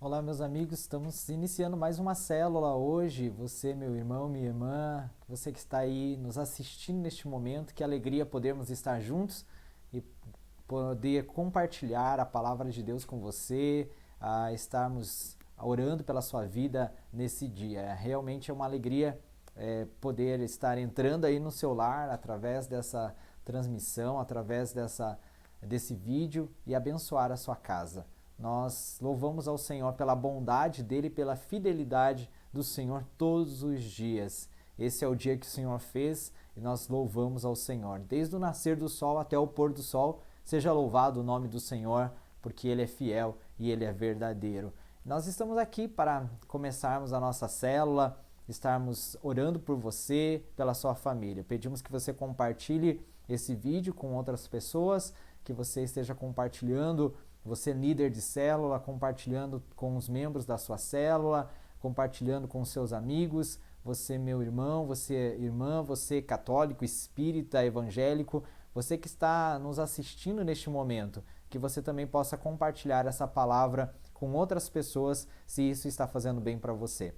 Olá, meus amigos, estamos iniciando mais uma célula hoje. Você, meu irmão, minha irmã, você que está aí nos assistindo neste momento, que alegria podermos estar juntos e poder compartilhar a palavra de Deus com você, estarmos orando pela sua vida nesse dia. Realmente é uma alegria poder estar entrando aí no seu lar através dessa transmissão, através desse vídeo e abençoar a sua casa. Nós louvamos ao Senhor pela bondade dele, pela fidelidade do Senhor todos os dias. Esse é o dia que o Senhor fez e nós louvamos ao Senhor. Desde o nascer do sol até o pôr do sol, seja louvado o nome do Senhor, porque Ele é fiel e Ele é verdadeiro. Nós estamos aqui para começarmos a nossa célula, estarmos orando por você, pela sua família. Pedimos que você compartilhe esse vídeo com outras pessoas, que você esteja compartilhando, você líder de célula, compartilhando com os membros da sua célula, compartilhando com seus amigos, você meu irmão, você irmã, você católico, espírita, evangélico, você que está nos assistindo neste momento, que você também possa compartilhar essa palavra com outras pessoas, se isso está fazendo bem para você.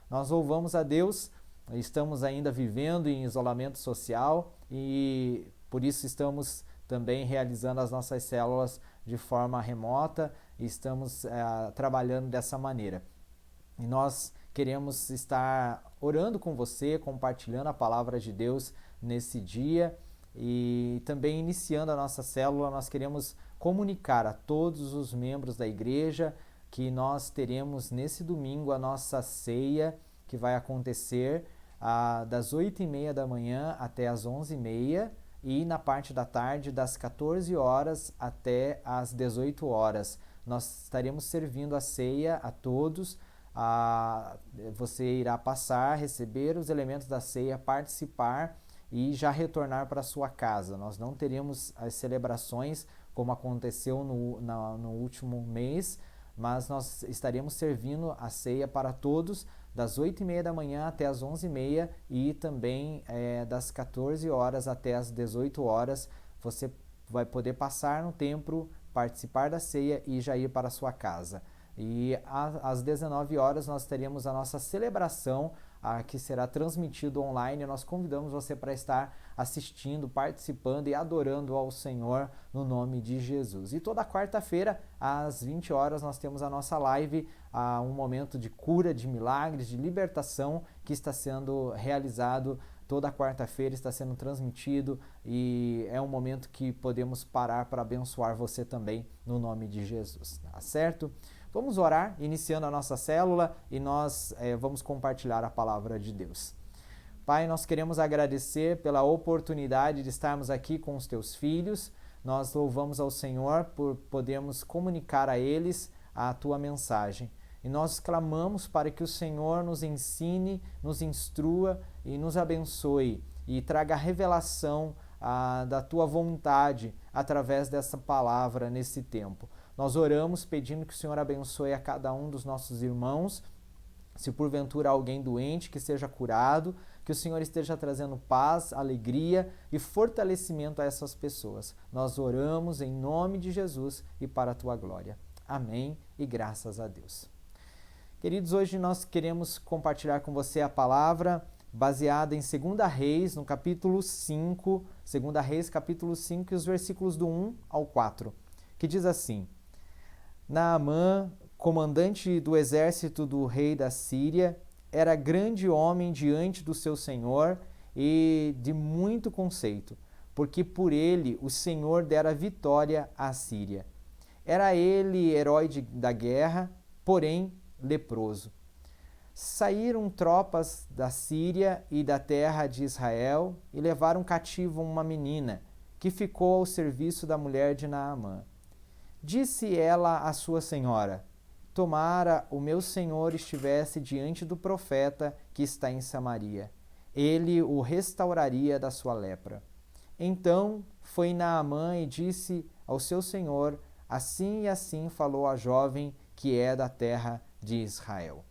Nós louvamos a Deus, estamos ainda vivendo em isolamento social e por isso estamos também realizando as nossas células de forma remota e estamos trabalhando dessa maneira. E nós queremos estar orando com você, compartilhando a palavra de Deus nesse dia e também iniciando a nossa célula, nós queremos comunicar a todos os membros da igreja que nós teremos nesse domingo a nossa ceia que vai acontecer das 8h30 da manhã até as 11h30 e na parte da tarde das 14 horas até as 18 horas. Nós estaremos servindo a ceia a todos. Você irá passar, receber os elementos da ceia, participar e já retornar para a sua casa. Nós não teremos as celebrações como aconteceu no último mês, mas nós estaremos servindo a ceia para todos das 8h30 da manhã até as 11h30 e também das 14 horas até as 18 horas. Você vai poder passar no templo, participar da ceia e já ir para a sua casa. E às 19 horas nós teremos a nossa celebração, que será transmitido online. Nós convidamos você para estar assistindo, participando e adorando ao Senhor no nome de Jesus. E toda quarta-feira, às 20 horas, nós temos a nossa live, um momento de cura, de milagres, de libertação que está sendo realizado toda quarta-feira, está sendo transmitido e é um momento que podemos parar para abençoar você também no nome de Jesus, tá certo? Vamos orar, iniciando a nossa célula e nós vamos compartilhar a palavra de Deus. Pai, nós queremos agradecer pela oportunidade de estarmos aqui com os teus filhos. Nós louvamos ao Senhor por podermos comunicar a eles a tua mensagem. E nós clamamos para que o Senhor nos ensine, nos instrua e nos abençoe e traga revelação da tua vontade através dessa palavra nesse tempo. Nós oramos pedindo que o Senhor abençoe a cada um dos nossos irmãos. Se porventura alguém doente, que seja curado, que o Senhor esteja trazendo paz, alegria e fortalecimento a essas pessoas. Nós oramos em nome de Jesus e para a tua glória. Amém e graças a Deus. Queridos, hoje nós queremos compartilhar com você a palavra baseada em 2 Reis, no capítulo 5, 2 Reis, capítulo 5, e os versículos do 1 ao 4, que diz assim: Naamã, comandante do exército do rei da Síria, era grande homem diante do seu senhor e de muito conceito, porque por ele o Senhor dera vitória à Síria. Era ele herói da guerra, porém leproso. Saíram tropas da Síria e da terra de Israel e levaram cativo uma menina, que ficou ao serviço da mulher de Naamã. Disse ela à sua senhora: Tomara o meu senhor estivesse diante do profeta que está em Samaria. Ele o restauraria da sua lepra. Então foi Naamã e disse ao seu senhor: Assim e assim falou a jovem que é da terra de Israel.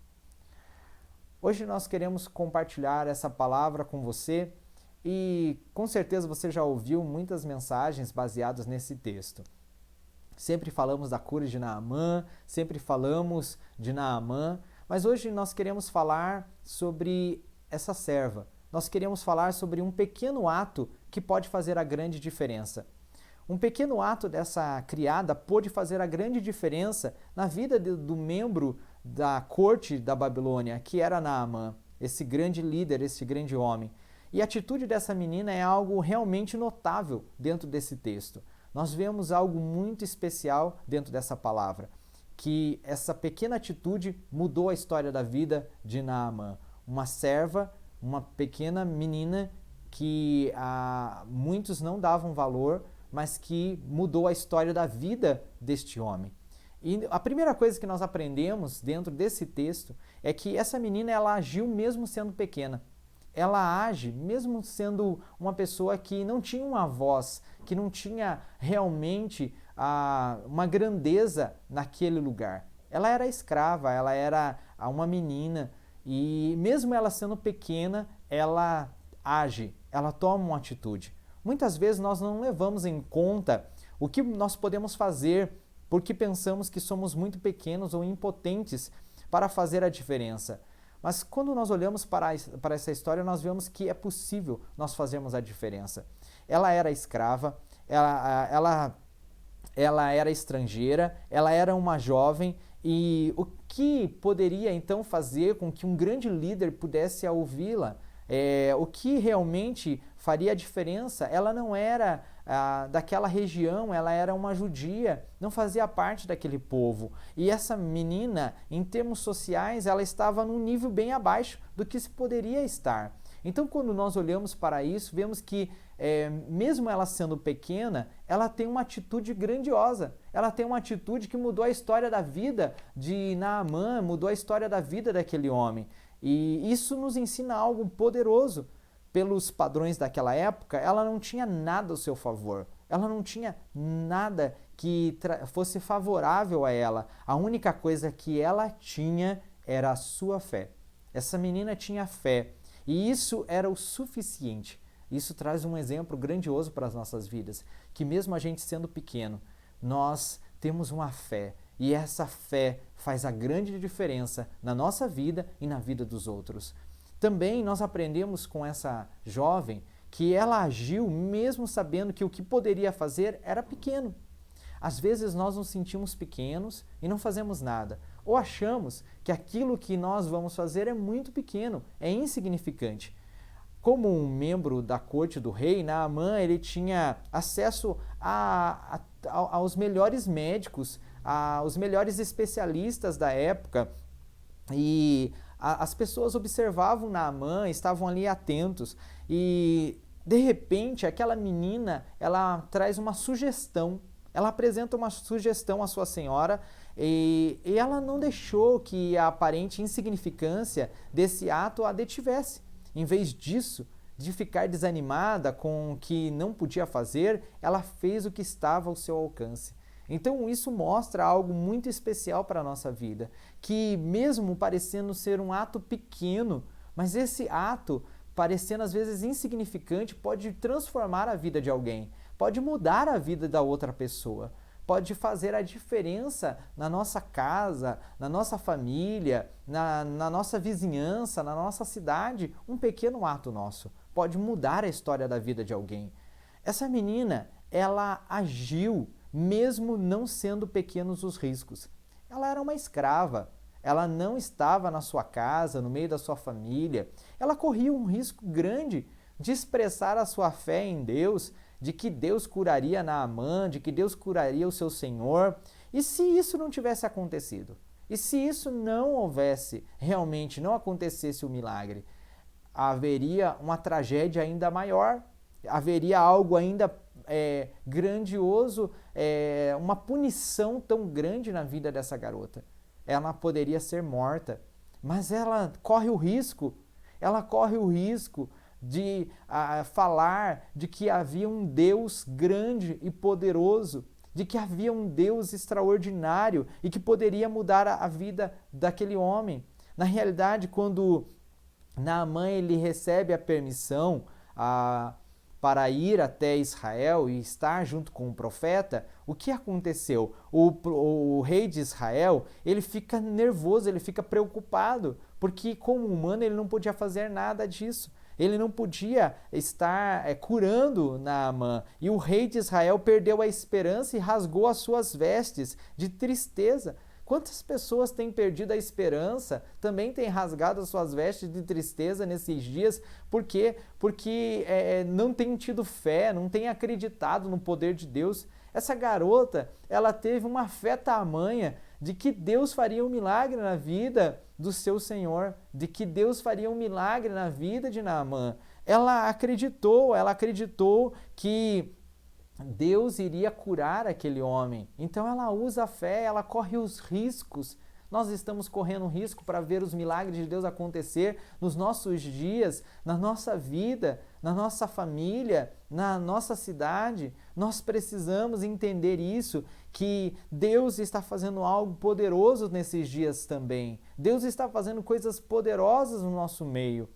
Hoje nós queremos compartilhar essa palavra com você e com certeza você já ouviu muitas mensagens baseadas nesse texto. Sempre falamos da cura de Naamã, sempre falamos de Naamã, mas hoje nós queremos falar sobre essa serva. Nós queremos falar sobre um pequeno ato que pode fazer a grande diferença. Um pequeno ato dessa criada pôde fazer a grande diferença na vida do membro da corte da Babilônia, que era Naamã, esse grande líder, esse grande homem. E a atitude dessa menina é algo realmente notável dentro desse texto. Nós vemos algo muito especial dentro dessa palavra, que essa pequena atitude mudou a história da vida de Naamã. Uma serva, uma pequena menina que muitos não davam valor, mas que mudou a história da vida deste homem. E a primeira coisa que nós aprendemos dentro desse texto é que essa menina ela agiu mesmo sendo pequena. Ela age mesmo sendo uma pessoa que não tinha uma voz, que não tinha realmente uma grandeza naquele lugar. Ela era escrava, ela era uma menina e mesmo ela sendo pequena, ela age, ela toma uma atitude. Muitas vezes nós não levamos em conta o que nós podemos fazer porque pensamos que somos muito pequenos ou impotentes para fazer a diferença. Mas quando nós olhamos para essa história, nós vemos que é possível nós fazermos a diferença. Ela era escrava, ela era estrangeira, ela era uma jovem e o que poderia então fazer com que um grande líder pudesse ouvi-la? O que realmente faria a diferença? Ela não era daquela região, ela era uma judia, não fazia parte daquele povo. E essa menina, em termos sociais, ela estava num nível bem abaixo do que se poderia estar. Então, quando nós olhamos para isso, vemos que, mesmo ela sendo pequena, ela tem uma atitude grandiosa. Ela tem uma atitude que mudou a história da vida de Naamã, mudou a história da vida daquele homem. E isso nos ensina algo poderoso. Pelos padrões daquela época, ela não tinha nada ao seu favor. Ela não tinha nada que fosse favorável a ela. A única coisa que ela tinha era a sua fé. Essa menina tinha fé. E isso era o suficiente. Isso traz um exemplo grandioso para as nossas vidas. Que mesmo a gente sendo pequeno, nós temos uma fé. E essa fé faz a grande diferença na nossa vida e na vida dos outros. Também nós aprendemos com essa jovem que ela agiu mesmo sabendo que o que poderia fazer era pequeno. Às vezes nós nos sentimos pequenos e não fazemos nada. Ou achamos que aquilo que nós vamos fazer é muito pequeno, é insignificante. Como um membro da corte do rei, Naamã ele tinha acesso aos melhores médicos, aos melhores especialistas da época e as pessoas observavam Naamã, estavam ali atentos e de repente aquela menina ela traz uma sugestão, ela apresenta uma sugestão à sua senhora e ela não deixou que a aparente insignificância desse ato a detivesse. Em vez disso, de ficar desanimada com o que não podia fazer, ela fez o que estava ao seu alcance. Então isso mostra algo muito especial para a nossa vida, que mesmo parecendo ser um ato pequeno, mas esse ato, parecendo às vezes insignificante, pode transformar a vida de alguém, pode mudar a vida da outra pessoa, pode fazer a diferença na nossa casa, na nossa família, na nossa vizinhança, na nossa cidade. Um pequeno ato nosso pode mudar a história da vida de alguém. Essa menina, ela agiu mesmo não sendo pequenos os riscos. Ela era uma escrava, ela não estava na sua casa, no meio da sua família. Ela corria um risco grande de expressar a sua fé em Deus, de que Deus curaria Naamã, de que Deus curaria o seu Senhor. E se isso não tivesse acontecido? E se isso não houvesse, realmente não acontecesse o milagre? Haveria uma tragédia ainda maior, haveria algo ainda grandioso, uma punição tão grande na vida dessa garota. Ela poderia ser morta, mas ela corre o risco de falar de que havia um Deus grande e poderoso, de que havia um Deus extraordinário e que poderia mudar a vida daquele homem. Na realidade, quando Naamã ele recebe a permissão para ir até Israel e estar junto com o profeta, o que aconteceu? O rei de Israel, ele fica nervoso, ele fica preocupado, porque como humano ele não podia fazer nada disso. Ele não podia estar curando Naamã. E o rei de Israel perdeu a esperança e rasgou as suas vestes de tristeza. Quantas pessoas têm perdido a esperança, também têm rasgado as suas vestes de tristeza nesses dias? Por quê? Porque não têm tido fé, não têm acreditado no poder de Deus. Essa garota, ela teve uma fé tamanha de que Deus faria um milagre na vida do seu Senhor, de que Deus faria um milagre na vida de Naamã. Ela acreditou que Deus iria curar aquele homem. Então ela usa a fé, ela corre os riscos. Nós estamos correndo risco para ver os milagres de Deus acontecer nos nossos dias, na nossa vida, na nossa família, na nossa cidade. Nós precisamos entender isso, que Deus está fazendo algo poderoso nesses dias também. Deus está fazendo coisas poderosas no nosso meio.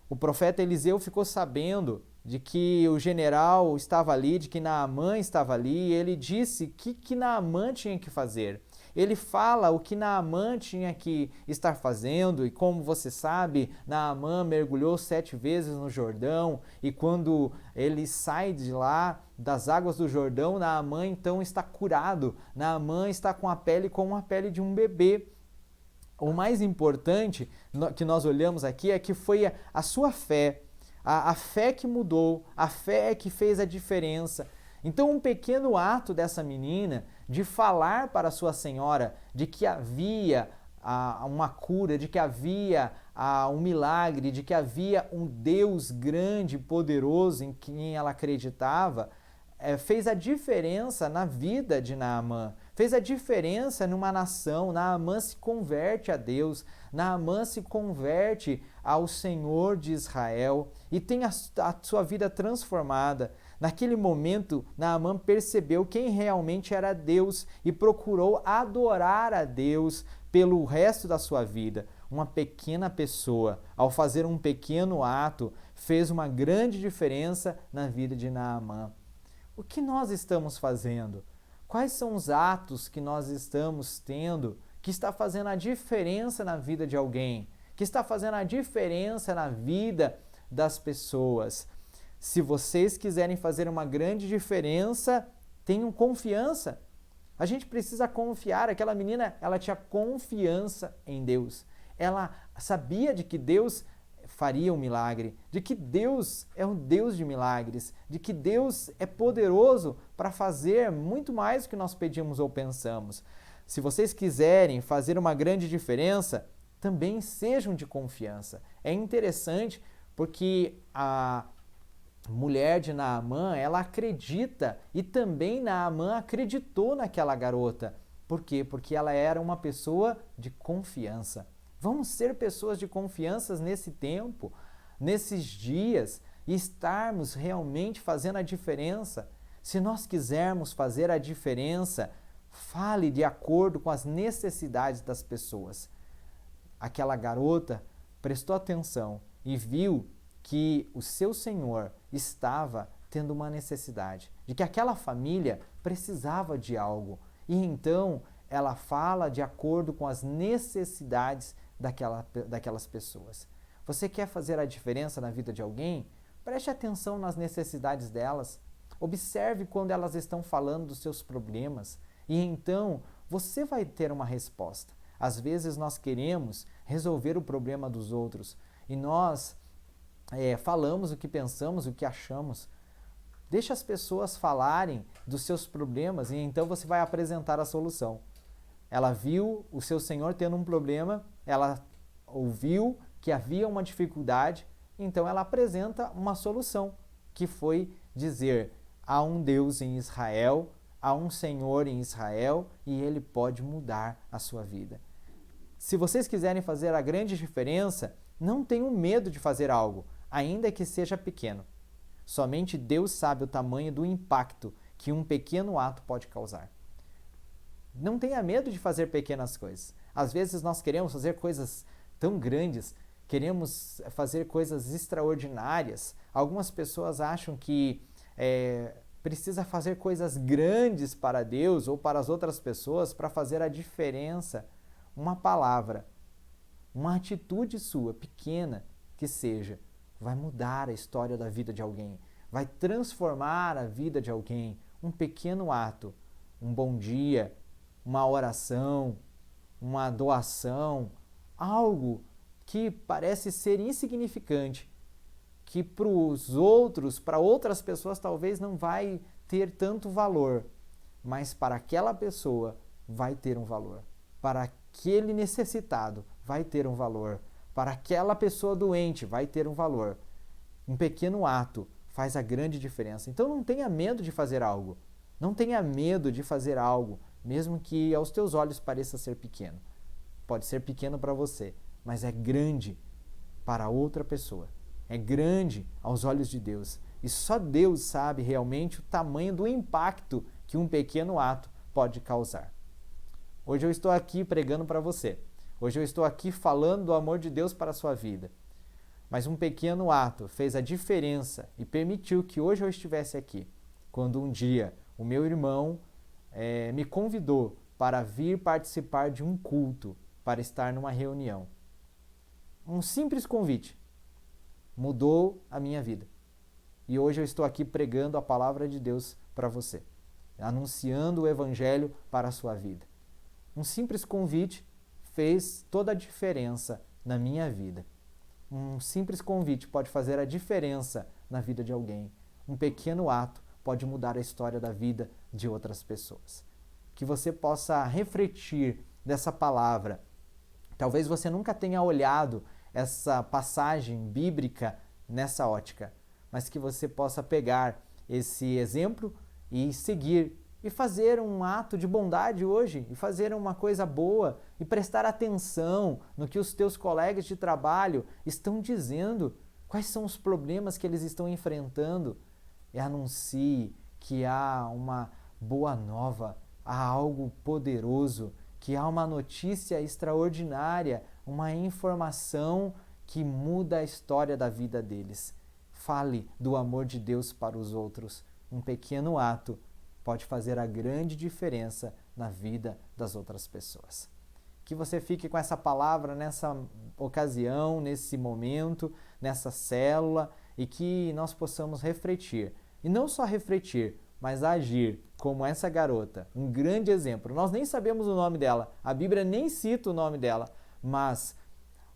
O profeta Eliseu ficou sabendo de que o general estava ali, de que Naamã estava ali, e ele disse o que Naamã tinha que fazer. Ele fala o que Naamã tinha que estar fazendo, e como você sabe, Naamã mergulhou 7 vezes no Jordão, e quando ele sai de lá, das águas do Jordão, Naamã então está curado. Naamã está com a pele como a pele de um bebê. O mais importante que nós olhamos aqui é que foi a sua fé, a fé que mudou, a fé que fez a diferença. Então, um pequeno ato dessa menina de falar para sua senhora de que havia uma cura, de que havia um milagre, de que havia um Deus grande e poderoso em quem ela acreditava, fez a diferença na vida de Naamã, fez a diferença numa nação. Naamã se converte a Deus, Naamã se converte ao Senhor de Israel e tem a sua vida transformada. Naquele momento, Naamã percebeu quem realmente era Deus e procurou adorar a Deus pelo resto da sua vida. Uma pequena pessoa, ao fazer um pequeno ato, fez uma grande diferença na vida de Naamã. O que nós estamos fazendo? Quais são os atos que nós estamos tendo que está fazendo a diferença na vida de alguém? Que está fazendo a diferença na vida das pessoas? Se vocês quiserem fazer uma grande diferença, tenham confiança. A gente precisa confiar. Aquela menina, ela tinha confiança em Deus. Ela sabia de que Deus faria um milagre, de que Deus é um Deus de milagres, de que Deus é poderoso para fazer muito mais do que nós pedimos ou pensamos. Se vocês quiserem fazer uma grande diferença, também sejam de confiança. É interessante porque a mulher de Naamã, ela acredita, e também Naamã acreditou naquela garota. Por quê? Porque ela era uma pessoa de confiança. Vamos ser pessoas de confiança nesse tempo, nesses dias, e estarmos realmente fazendo a diferença. Se nós quisermos fazer a diferença, fale de acordo com as necessidades das pessoas. Aquela garota prestou atenção e viu que o seu Senhor estava tendo uma necessidade, de que aquela família precisava de algo. E então ela fala de acordo com as necessidades daquelas pessoas. Você quer fazer a diferença na vida de alguém? Preste atenção nas necessidades delas. Observe quando elas estão falando dos seus problemas. E então você vai ter uma resposta. Às vezes nós queremos resolver o problema dos outros e nós falamos o que pensamos, o que achamos. Deixa as pessoas falarem dos seus problemas e então você vai apresentar a solução. Ela viu o seu Senhor tendo um problema, ela ouviu que havia uma dificuldade, então ela apresenta uma solução, que foi dizer: há um Deus em Israel, há um Senhor em Israel e Ele pode mudar a sua vida. Se vocês quiserem fazer a grande diferença, não tenham medo de fazer algo, ainda que seja pequeno. Somente Deus sabe o tamanho do impacto que um pequeno ato pode causar. Não tenha medo de fazer pequenas coisas. Às vezes nós queremos fazer coisas tão grandes queremos fazer coisas extraordinárias. Algumas pessoas acham que precisa fazer coisas grandes para Deus ou para as outras pessoas para fazer a diferença. Uma palavra, uma atitude sua, pequena que seja, vai mudar a história da vida de alguém, vai transformar a vida de alguém. Um pequeno ato, um bom dia, uma oração, uma doação, algo que parece ser insignificante, que para os outros, para outras pessoas talvez não vai ter tanto valor, mas para aquela pessoa vai ter um valor. Para aquele necessitado vai ter um valor. Para aquela pessoa doente vai ter um valor. Um pequeno ato faz a grande diferença. Então não tenha medo de fazer algo. Não tenha medo de fazer algo, mesmo que aos teus olhos pareça ser pequeno. Pode ser pequeno para você, mas é grande para outra pessoa. É grande aos olhos de Deus. E só Deus sabe realmente o tamanho do impacto que um pequeno ato pode causar. Hoje eu estou aqui pregando para você. Hoje eu estou aqui falando do amor de Deus para a sua vida. Mas um pequeno ato fez a diferença e permitiu que hoje eu estivesse aqui. Quando um dia o meu irmão me convidou para vir participar de um culto, para estar numa reunião. Um simples convite mudou a minha vida. E hoje eu estou aqui pregando a palavra de Deus para você, anunciando o evangelho para a sua vida. Um simples convite fez toda a diferença na minha vida. Um simples convite pode fazer a diferença na vida de alguém. Um pequeno ato pode mudar a história da vida de outras pessoas. Que você possa refletir dessa palavra. Talvez você nunca tenha olhado essa passagem bíblica nessa ótica, mas que você possa pegar esse exemplo e seguir e fazer um ato de bondade hoje, e fazer uma coisa boa, e prestar atenção no que os teus colegas de trabalho estão dizendo, quais são os problemas que eles estão enfrentando, e anuncie que há uma boa nova, há algo poderoso, que há uma notícia extraordinária, uma informação que muda a história da vida deles. Fale do amor de Deus para os outros. Um pequeno ato pode fazer a grande diferença na vida das outras pessoas. Que você fique com essa palavra nessa ocasião, nesse momento, nessa célula, e que nós possamos refletir. E não só refletir, mas agir como essa garota, um grande exemplo. Nós nem sabemos o nome dela, a Bíblia nem cita o nome dela, mas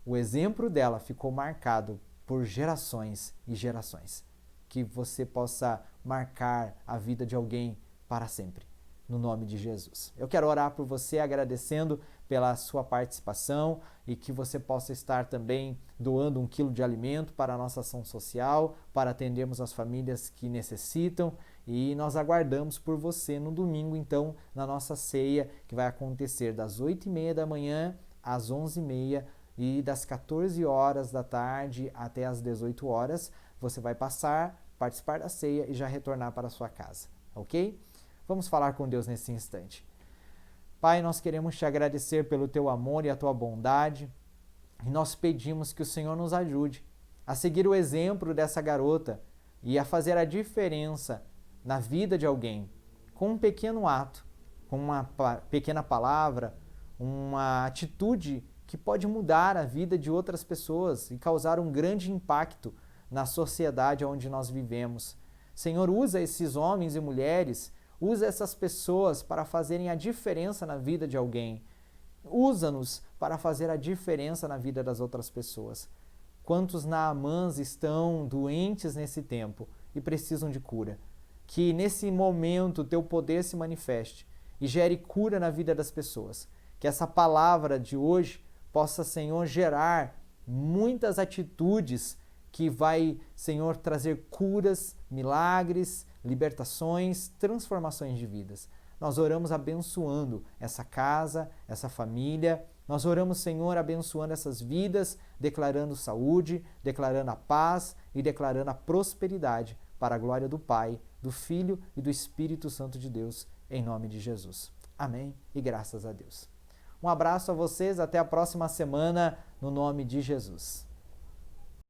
o exemplo dela ficou marcado por gerações e gerações. Que você possa marcar a vida de alguém para sempre, no nome de Jesus. Eu quero orar por você, agradecendo pela sua participação, e que você possa estar também doando 1 quilo de alimento para a nossa ação social, para atendermos as famílias que necessitam, e nós aguardamos por você no domingo, então, na nossa ceia, que vai acontecer das 8h30 da manhã às 11h30 e das 14 horas da tarde até às 18 horas. Você vai participar da ceia e já retornar para a sua casa, ok? Vamos falar com Deus nesse instante. Pai, nós queremos te agradecer pelo teu amor e a tua bondade, e nós pedimos que o Senhor nos ajude a seguir o exemplo dessa garota e a fazer a diferença na vida de alguém, com um pequeno ato, com uma pequena palavra, uma atitude que pode mudar a vida de outras pessoas e causar um grande impacto na sociedade onde nós vivemos. Senhor, usa esses homens e mulheres, usa essas pessoas para fazerem a diferença na vida de alguém. Usa-nos para fazer a diferença na vida das outras pessoas. Quantos Naamãs estão doentes nesse tempo e precisam de cura? Que nesse momento o teu poder se manifeste e gere cura na vida das pessoas. Que essa palavra de hoje possa, Senhor, gerar muitas atitudes que vai, Senhor, trazer curas, milagres, libertações, transformações de vidas. Nós oramos abençoando essa casa, essa família. Nós oramos, Senhor, abençoando essas vidas, declarando saúde, declarando a paz e declarando a prosperidade para a glória do Pai, do Filho e do Espírito Santo de Deus, em nome de Jesus. Amém e graças a Deus. Um abraço a vocês, até a próxima semana, no nome de Jesus.